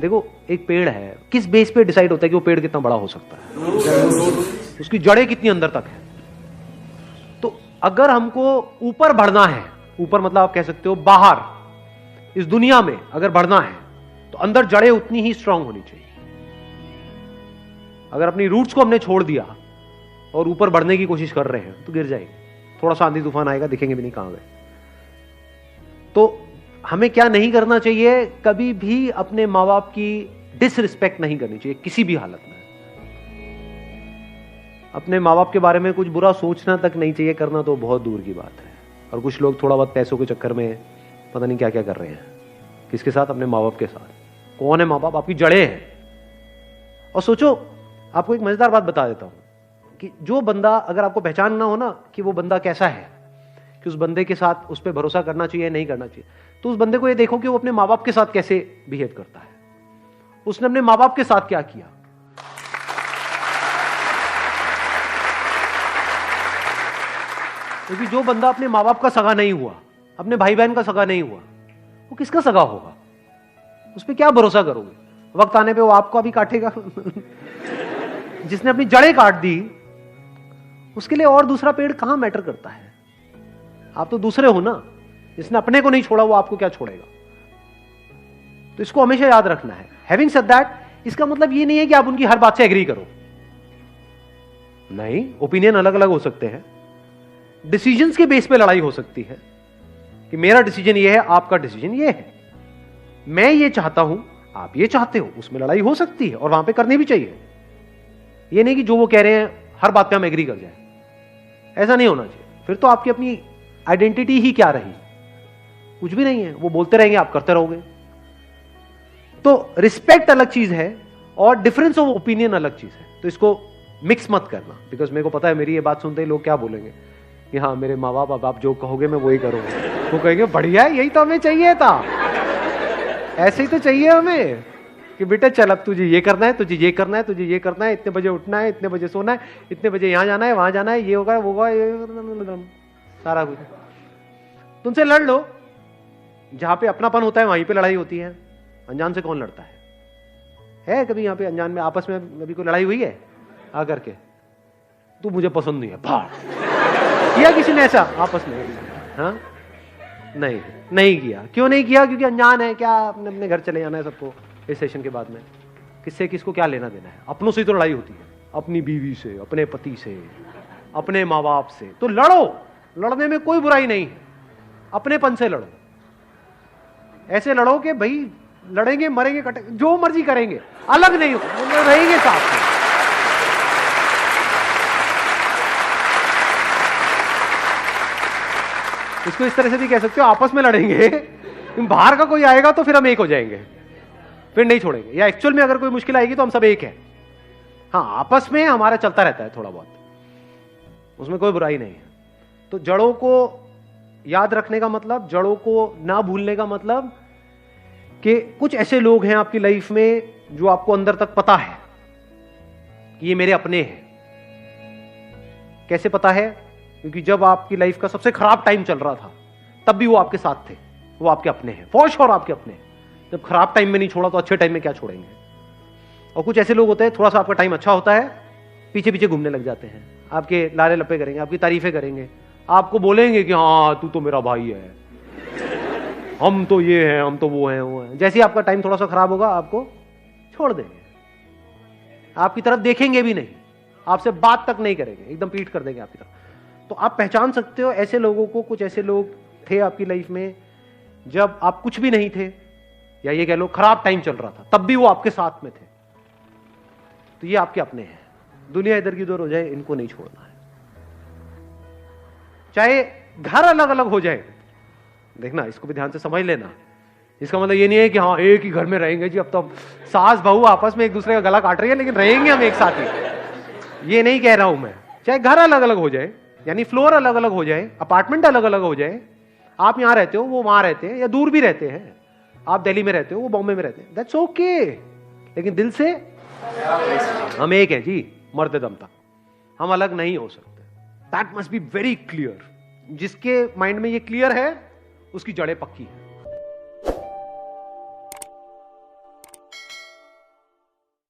देखो एक पेड़ है, किस बेस पे डिसाइड होता है कि वो पेड़ कितना बड़ा हो सकता है? उसकी जड़ें कितनी अंदर तक है। तो अगर हमको ऊपर बढ़ना है, ऊपर मतलब आप कह सकते हो बाहर इस दुनिया में अगर बढ़ना है, तो अंदर जड़ें उतनी ही स्ट्रांग होनी चाहिए। अगर अपनी रूट्स को हमने छोड़ दिया और ऊपर बढ़ने की कोशिश कर रहे हैं तो गिर जाएंगे। थोड़ा सा आंधी तूफान आएगा, दिखेंगे भी नहीं कहां गए। तो हमें क्या नहीं करना चाहिए, कभी भी अपने माँ बाप की डिसरिस्पेक्ट नहीं करनी चाहिए किसी भी हालत में। अपने माँ बाप के बारे में कुछ बुरा सोचना तक नहीं चाहिए, करना तो बहुत दूर की बात है। और कुछ लोग थोड़ा बहुत पैसों के चक्कर में पता नहीं क्या क्या कर रहे हैं। किसके साथ? अपने माँ बाप के साथ। कौन है माँ बाप? आपकी जड़ें हैं। और सोचो, आपको एक मजेदार बात बता देता हूं कि जो बंदा, अगर आपको पहचानना हो ना कि वो बंदा कैसा है, कि उस बंदे के साथ उस पर भरोसा करना चाहिए नहीं करना चाहिए, तो उस बंदे को ये देखो कि वो अपने माँ बाप के साथ कैसे बिहेव करता है। उसने अपने माँ बाप के साथ क्या किया। क्योंकि जो बंदा अपने माँ बाप का सगा नहीं हुआ, अपने भाई बहन का सगा नहीं हुआ, वो किसका सगा होगा? उस पर क्या भरोसा करोगे? वक्त आने पे वो आपको भी काटेगा। जिसने अपनी जड़ें काट दी, उसके लिए और दूसरा पेड़ कहां मैटर करता है? आप तो दूसरे हो ना। जिसने अपने को नहीं छोड़ा वो आपको क्या छोड़ेगा? तो इसको हमेशा याद रखना है। हैविंग सेड दैट, इसका मतलब ये नहीं है कि आप उनकी हर बात से एग्री करो। नहीं, ओपिनियन अलग अलग हो सकते हैं। डिसीजंस के बेस पे लड़ाई हो सकती है कि मेरा डिसीजन ये है, आपका डिसीजन ये है, मैं ये चाहता हूं, आप ये चाहते हो। उसमें लड़ाई हो सकती है और वहां पे करनी भी चाहिए। ये नहीं कि जो वो कह रहे हैं हर बात पे हम एग्री कर जाए। ऐसा नहीं होना चाहिए। फिर तो आपकी अपनी आइडेंटिटी ही क्या रही? कुछ भी नहीं है। वो बोलते रहेंगे, आप करते रहोगे। तो रिस्पेक्ट अलग चीज है और डिफरेंस ऑफ ओपिनियन अलग चीज है। तो इसको मिक्स मत करना। बिकॉज मेरे को पता है मेरी ये बात सुनते ही लोग क्या बोलेंगे कि हाँ मेरे माँ बाप, अब आप जो कहोगे मैं वही करूंगा। वो कहेंगे बढ़िया है, यही तो हमें चाहिए था। ऐसे ही तो चाहिए हमें कि बेटा चल अब तुझे ये करना है, तुझे ये करना है, तुझे ये करना है, इतने बजे उठना है, इतने बजे सोना है, इतने बजे यहां जाना है, वहां जाना है, ये होगा वो होगा, ये सारा कुछ। तुमसे लड़ लो। जहां पे अपनापन होता है वहीं पे लड़ाई होती है। अनजान से कौन लड़ता है कभी यहाँ पे अनजान में आपस में अभी कोई लड़ाई हुई है आकर के? तू मुझे पसंद नहीं है, भाड़। किया किसी ने ऐसा आपस में? हाँ, नहीं किया। क्यों नहीं किया? क्योंकि अनजान है। क्या अपने घर चले जाना है सबको इस सेशन के बाद में? किससे किसको क्या लेना देना है? अपनों से तो लड़ाई होती है, अपनी बीवी से, अपने पति से, अपने माँ बाप से। तो लड़ो, लड़ने में कोई बुराई नहीं है। अपनेपन से लड़ो। ऐसे लड़ो कि भाई लड़ेंगे, मरेंगे, कटेंगे, जो मर्जी करेंगे, अलग नहीं रहेंगे साथ में। इसको इस तरह से भी कह सकते हो, आपस में लड़ेंगे, बाहर का कोई आएगा तो फिर हम एक हो जाएंगे, फिर नहीं छोड़ेंगे। या एक्चुअल में अगर कोई मुश्किल आएगी तो हम सब एक हैं। हाँ, आपस में हमारा चलता रहता है थोड़ा बहुत, उसमें कोई बुराई नहीं है। तो जड़ों को याद रखने का मतलब, जड़ों को ना भूलने का मतलब कि कुछ ऐसे लोग हैं आपकी लाइफ में जो आपको अंदर तक पता है कि ये मेरे अपने हैं। कैसे पता है? क्योंकि जब आपकी लाइफ का सबसे खराब टाइम चल रहा था तब भी वो आपके साथ थे, वो आपके अपने हैं, फॉर श्योर आपके अपने हैं। जब खराब टाइम में नहीं छोड़ा तो अच्छे टाइम में क्या छोड़ेंगे? और कुछ ऐसे लोग होते हैं, थोड़ा सा आपका टाइम अच्छा होता है, पीछे पीछे घूमने लग जाते हैं, आपके लारे लपे करेंगे, आपकी तारीफें करेंगे, आपको बोलेंगे कि हाँ तू तो मेरा भाई है, हम तो ये हैं, हम तो वो हैं। जैसे ही आपका टाइम थोड़ा सा खराब होगा आपको छोड़ देंगे, आपकी तरफ देखेंगे भी नहीं, आपसे बात तक नहीं करेंगे, एकदम पीठ कर देंगे आपकी तरफ। तो आप पहचान सकते हो ऐसे लोगों को। कुछ ऐसे लोग थे आपकी लाइफ में जब आप कुछ भी नहीं थे, या ये कह लो खराब टाइम चल रहा था, तब भी वो आपके साथ में थे। तो ये आपके अपने हैं। दुनिया इधर की उधर हो जाए, इनको नहीं छोड़ना है। चाहे घर अलग अलग हो जाए, देखना इसको भी ध्यान से समझ लेना। इसका मतलब ये नहीं है कि हाँ एक ही घर में रहेंगे जी, अब तो सास बहू आपस में एक दूसरे का गला काट रही है लेकिन रहेंगे हम एक साथ ही, ये नहीं कह रहा हूं मैं। चाहे घर अलग अलग हो जाए, यानी फ्लोर अलग अलग हो जाए, अपार्टमेंट अलग अलग हो जाए, आप यहां रहते हो वो वहां रहते हैं, या दूर भी रहते हैं, आप दिल्ली में रहते हो वो बॉम्बे में रहते हैं, दैट्स ओके। लेकिन दिल से हम एक हैं जी, मरते दम तक हम अलग नहीं हो सकते। That must be very clear. जिसके माइंड में ये क्लियर है उसकी जड़ें पक्की है।